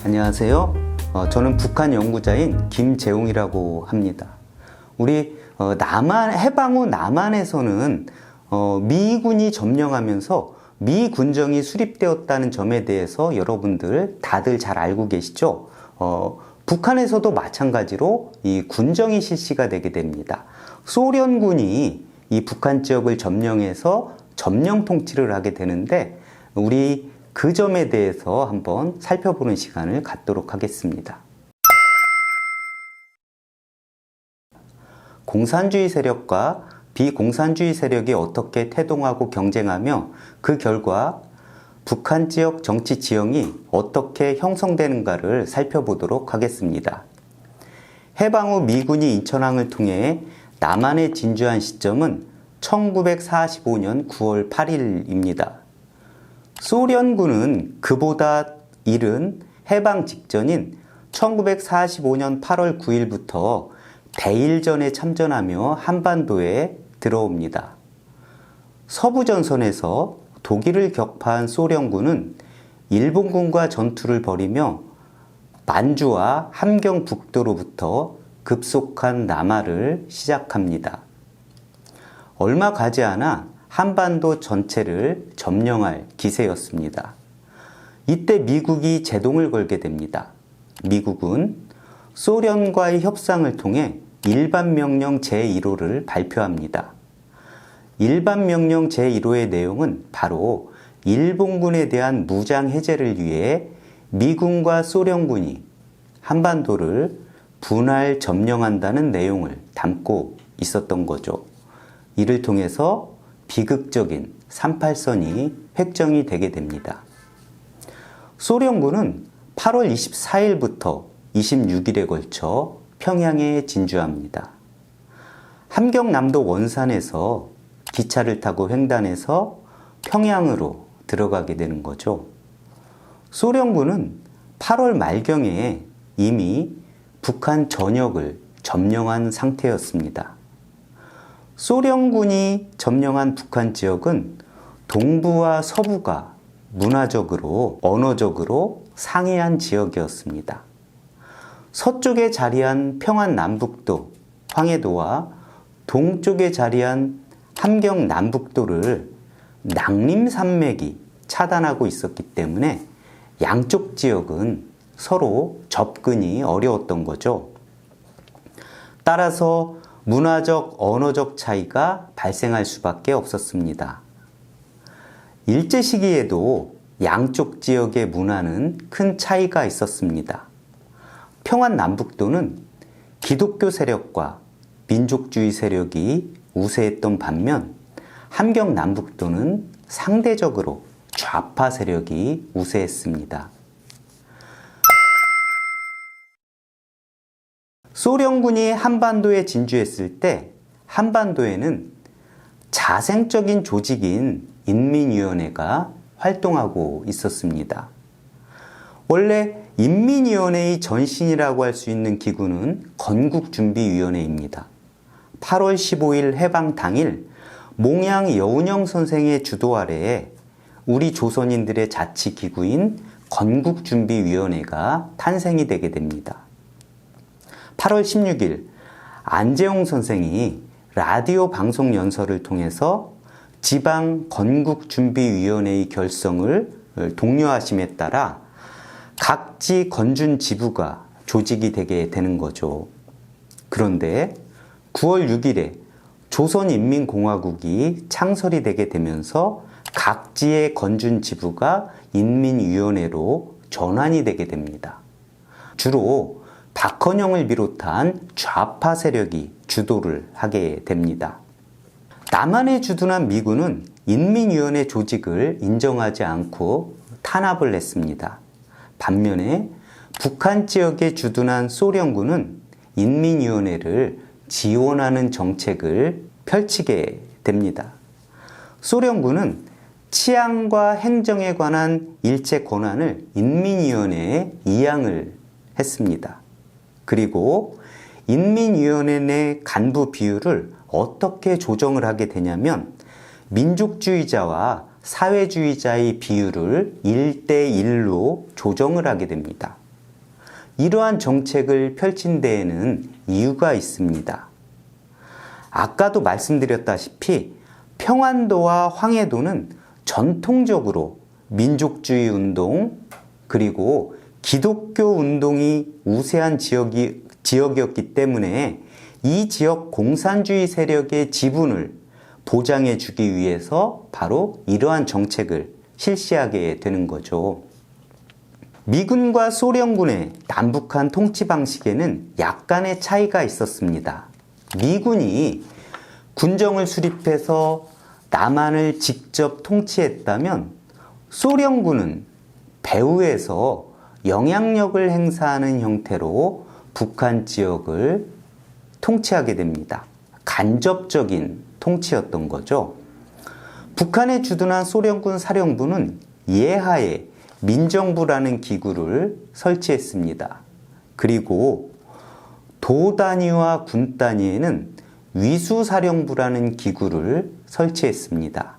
안녕하세요. 저는 북한 연구자인 김재웅이라고 합니다. 우리 해방 후 남한에서는 미군이 점령하면서 미 군정이 수립되었다는 점에 대해서 여러분들 다들 잘 알고 계시죠? 북한에서도 마찬가지로 이 군정이 실시가 되게 됩니다. 소련군이 이 북한 지역을 점령해서 점령 통치를 하게 되는데 우리 그 점에 대해서 한번 살펴보는 시간을 갖도록 하겠습니다. 공산주의 세력과 비공산주의 세력이 어떻게 태동하고 경쟁하며 그 결과 북한 지역 정치 지형이 어떻게 형성되는가를 살펴보도록 하겠습니다. 해방 후 미군이 인천항을 통해 남한에 진주한 시점은 1945년 9월 8일입니다. 소련군은 그보다 이른 해방 직전인 1945년 8월 9일부터 대일전에 참전하며 한반도에 들어옵니다. 서부전선에서 독일을 격파한 소련군은 일본군과 전투를 벌이며 만주와 함경 북도로부터 급속한 남하를 시작합니다. 얼마 가지 않아 한반도 전체를 점령할 기세였습니다. 이때 미국이 제동을 걸게 됩니다. 미국은 소련과의 협상을 통해 일반명령 제1호를 발표합니다. 일반명령 제1호의 내용은 바로 일본군에 대한 무장 해제를 위해 미군과 소련군이 한반도를 분할 점령한다는 내용을 담고 있었던 거죠. 이를 통해서 비극적인 38선이 획정이 되게 됩니다. 소련군은 8월 24일부터 26일에 걸쳐 평양에 진주합니다. 함경남도 원산에서 기차를 타고 횡단해서 평양으로 들어가게 되는 거죠. 소련군은 8월 말경에 이미 북한 전역을 점령한 상태였습니다. 소련군이 점령한 북한 지역은 동부와 서부가 문화적으로, 언어적으로 상이한 지역이었습니다. 서쪽에 자리한 평안남북도, 황해도와 동쪽에 자리한 함경남북도를 낭림산맥이 차단하고 있었기 때문에 양쪽 지역은 서로 접근이 어려웠던 거죠. 따라서 문화적, 언어적 차이가 발생할 수밖에 없었습니다. 일제 시기에도 양쪽 지역의 문화는 큰 차이가 있었습니다. 평안남북도는 기독교 세력과 민족주의 세력이 우세했던 반면 함경남북도는 상대적으로 좌파 세력이 우세했습니다. 소련군이 한반도에 진주했을 때 한반도에는 자생적인 조직인 인민위원회가 활동하고 있었습니다. 원래 인민위원회의 전신이라고 할 수 있는 기구는 건국준비위원회입니다. 8월 15일 해방 당일 몽양 여운형 선생의 주도 아래에 우리 조선인들의 자치기구인 건국준비위원회가 탄생이 되게 됩니다. 8월 16일 안재홍 선생이 라디오 방송 연설을 통해서 지방 건국준비위원회의 결성을 독려하심에 따라 각지 건준 지부가 조직이 되게 되는 거죠. 그런데 9월 6일에 조선인민공화국이 창설이 되게 되면서 각지의 건준 지부가 인민위원회로 전환이 되게 됩니다. 주로 박헌영을 비롯한 좌파 세력이 주도를 하게 됩니다. 남한에 주둔한 미군은 인민위원회 조직을 인정하지 않고 탄압을 했습니다. 반면에 북한 지역에 주둔한 소련군은 인민위원회를 지원하는 정책을 펼치게 됩니다. 소련군은 치안과 행정에 관한 일체 권한을 인민위원회에 이양을 했습니다. 그리고 인민위원회 내 간부 비율을 어떻게 조정을 하게 되냐면 민족주의자와 사회주의자의 비율을 1대1로 조정을 하게 됩니다. 이러한 정책을 펼친 데에는 이유가 있습니다. 아까도 말씀드렸다시피 평안도와 황해도는 전통적으로 민족주의 운동 그리고 기독교 운동이 우세한 지역이었기 때문에 이 지역 공산주의 세력의 지분을 보장해 주기 위해서 바로 이러한 정책을 실시하게 되는 거죠. 미군과 소련군의 남북한 통치 방식에는 약간의 차이가 있었습니다. 미군이 군정을 수립해서 남한을 직접 통치했다면 소련군은 배후에서 영향력을 행사하는 형태로 북한 지역을 통치하게 됩니다. 간접적인 통치였던 거죠. 북한에 주둔한 소련군 사령부는 예하에 민정부라는 기구를 설치했습니다. 그리고 도 단위와 군 단위에는 위수사령부라는 기구를 설치했습니다.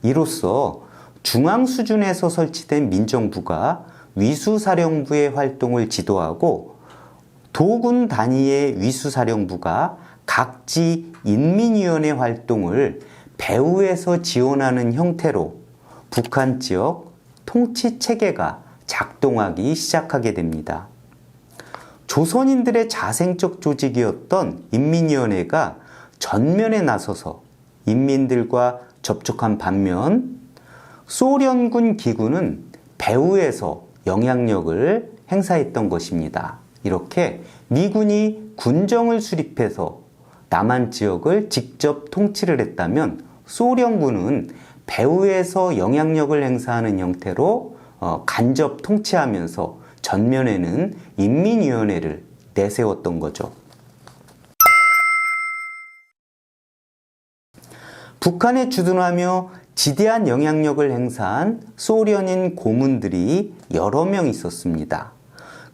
이로써 중앙 수준에서 설치된 민정부가 위수사령부의 활동을 지도하고 도군 단위의 위수사령부가 각지 인민위원회 활동을 배후에서 지원하는 형태로 북한 지역 통치 체계가 작동하기 시작하게 됩니다. 조선인들의 자생적 조직이었던 인민위원회가 전면에 나서서 인민들과 접촉한 반면 소련군 기구는 배후에서 영향력을 행사했던 것입니다. 이렇게 미군이 군정을 수립해서 남한 지역을 직접 통치를 했다면 소련군은 배후에서 영향력을 행사하는 형태로 간접 통치하면서 전면에는 인민위원회를 내세웠던 거죠. 북한에 주둔하며 지대한 영향력을 행사한 소련인 고문들이 여러 명 있었습니다.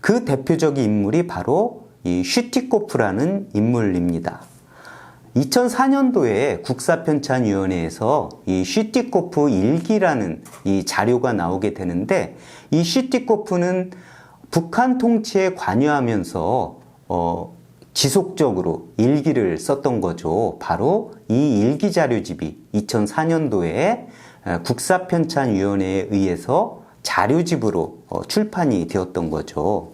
그 대표적인 인물이 바로 이 슈티코프라는 인물입니다. 2004년도에 국사편찬위원회에서 이 슈티코프 일기라는 이 자료가 나오게 되는데 이 슈티코프는 북한 통치에 관여하면서 지속적으로 일기를 썼던 거죠. 바로 이 일기 자료집이 2004년도에 국사편찬위원회에 의해서 자료집으로 출판이 되었던 거죠.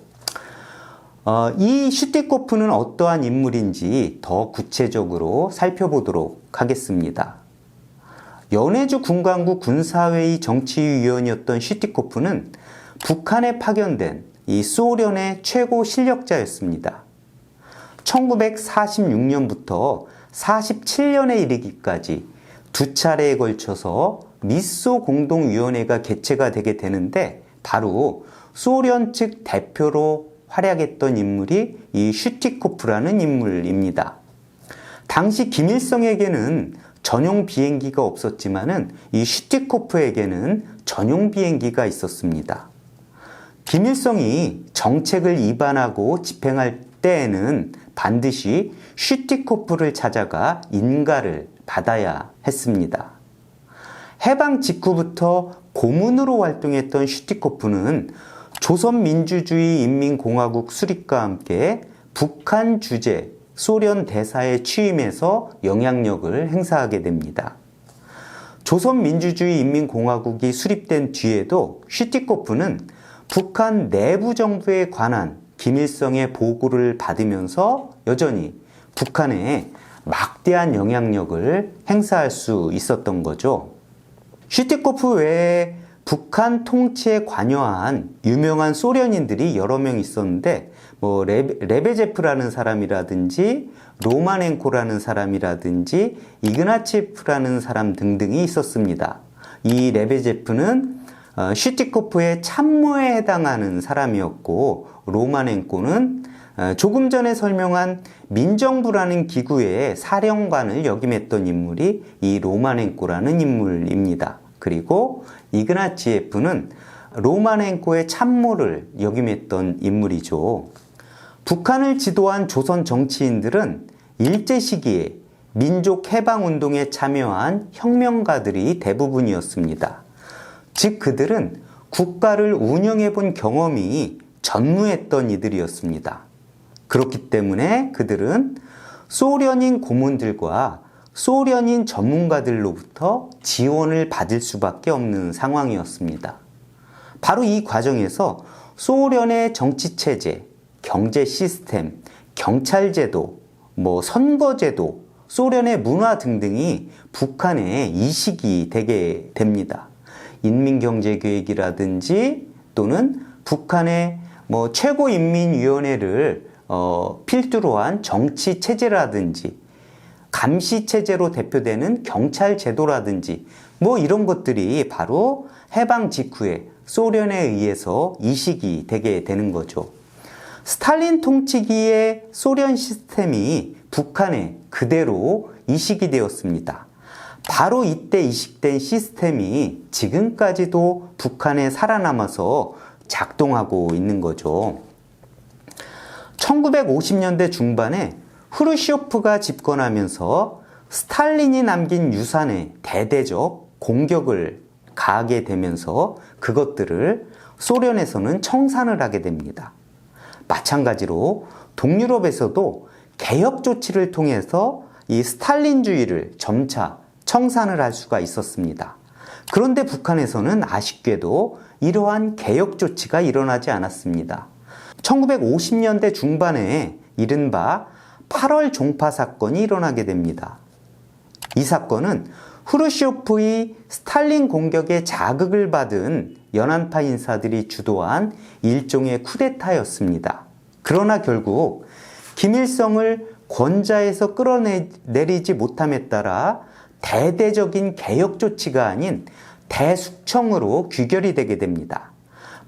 이 슈티코프는 어떠한 인물인지 더 구체적으로 살펴보도록 하겠습니다. 연해주 군강구 군사회의 정치위원이었던 슈티코프는 북한에 파견된 이 소련의 최고 실력자였습니다. 1946년부터 47년에 이르기까지 두 차례에 걸쳐서 미소 공동위원회가 개최가 되게 되는데 바로 소련 측 대표로 활약했던 인물이 이 슈티코프라는 인물입니다. 당시 김일성에게는 전용 비행기가 없었지만은 이 슈티코프에게는 전용 비행기가 있었습니다. 김일성이 정책을 위반하고 집행할 때에는 반드시 슈티코프를 찾아가 인가를 받아야 했습니다. 해방 직후부터 고문으로 활동했던 슈티코프는 조선민주주의인민공화국 수립과 함께 북한 주재 소련 대사에 취임해서 영향력을 행사하게 됩니다. 조선민주주의인민공화국이 수립된 뒤에도 슈티코프는 북한 내부 정부에 관한 김일성의 보고를 받으면서 여전히 북한에 막대한 영향력을 행사할 수 있었던 거죠. 슈티코프 외에 북한 통치에 관여한 유명한 소련인들이 여러 명 있었는데 레베제프라는 사람이라든지 로마넨코라는 사람이라든지 이그나치프라는 사람 등등이 있었습니다. 이 레베제프는 슈티코프의 참모에 해당하는 사람이었고 로마넨코는 조금 전에 설명한 민정부라는 기구의 사령관을 역임했던 인물이 이 로마넨코라는 인물입니다. 그리고 이그나치예프는 로마넨코의 참모를 역임했던 인물이죠. 북한을 지도한 조선 정치인들은 일제 시기에 민족 해방운동에 참여한 혁명가들이 대부분이었습니다. 즉 그들은 국가를 운영해 본 경험이 전무했던 이들이었습니다. 그렇기 때문에 그들은 소련인 고문들과 소련인 전문가들로부터 지원을 받을 수밖에 없는 상황이었습니다. 바로 이 과정에서 소련의 정치체제, 경제 시스템, 경찰제도, 선거제도, 소련의 문화 등등이 북한에 이식이 되게 됩니다. 인민경제계획이라든지 또는 북한의 최고인민위원회를 필두로 한 정치체제라든지 감시체제로 대표되는 경찰제도라든지 이런 것들이 바로 해방 직후에 소련에 의해서 이식이 되게 되는 거죠. 스탈린 통치기의 소련 시스템이 북한에 그대로 이식이 되었습니다. 바로 이때 이식된 시스템이 지금까지도 북한에 살아남아서 작동하고 있는 거죠. 1950년대 중반에 후르시오프가 집권하면서 스탈린이 남긴 유산에 대대적 공격을 가하게 되면서 그것들을 소련에서는 청산을 하게 됩니다. 마찬가지로 동유럽에서도 개혁 조치를 통해서 이 스탈린주의를 점차 청산을 할 수가 있었습니다. 그런데 북한에서는 아쉽게도 이러한 개혁 조치가 일어나지 않았습니다. 1950년대 중반에 이른바 8월 종파 사건이 일어나게 됩니다. 이 사건은 후르시오프의 스탈린 공격에 자극을 받은 연안파 인사들이 주도한 일종의 쿠데타였습니다. 그러나 결국 김일성을 권좌에서 끌어내리지 못함에 따라 대대적인 개혁 조치가 아닌 대숙청으로 귀결이 되게 됩니다.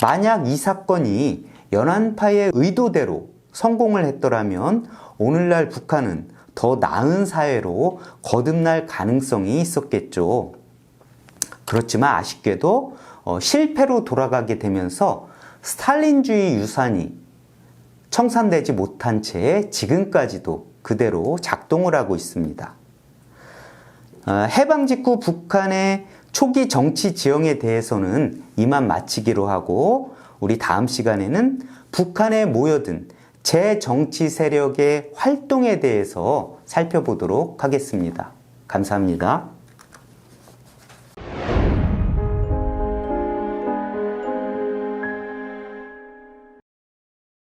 만약 이 사건이 연안파의 의도대로 성공을 했더라면 오늘날 북한은 더 나은 사회로 거듭날 가능성이 있었겠죠. 그렇지만 아쉽게도 실패로 돌아가게 되면서 스탈린주의 유산이 청산되지 못한 채 지금까지도 그대로 작동을 하고 있습니다. 해방 직후 북한의 초기 정치 지형에 대해서는 이만 마치기로 하고 우리 다음 시간에는 북한에 모여든 제정치 세력의 활동에 대해서 살펴보도록 하겠습니다. 감사합니다.